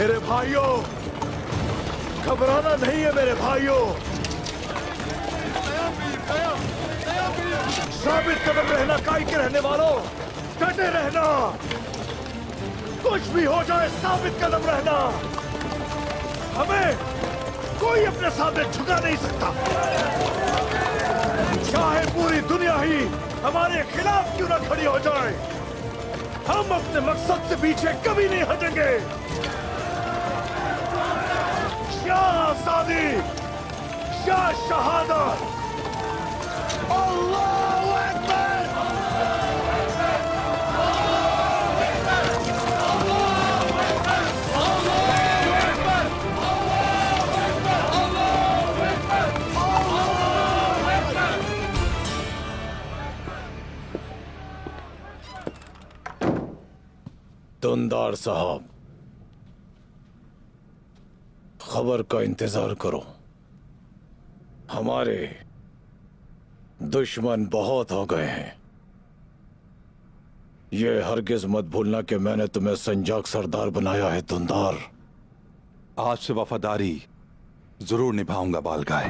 मेरे भाइयों, घबराना नहीं है मेरे भाइयों। साबित कदम रहना, काई के रहने वालों, डटे रहना। कुछ भी हो जाए साबित कदम रहना। हमें कोई अपने सामने झुका नहीं सकता, चाहे पूरी दुनिया ही हमारे खिलाफ क्यों ना खड़ी हो जाए। हम अपने मकसद से पीछे कभी नहीं हटेंगे। शाह आजादी, शाह शहादत। अल्लाहू अकबर। दुंदार साहब, खबर का इंतजार करो। हमारे दुश्मन बहुत हो गए हैं। ये हरगिज मत भूलना कि मैंने तुम्हें संजाक सरदार बनाया है दुंदार। आज से वफादारी जरूर निभाऊंगा बालगाय।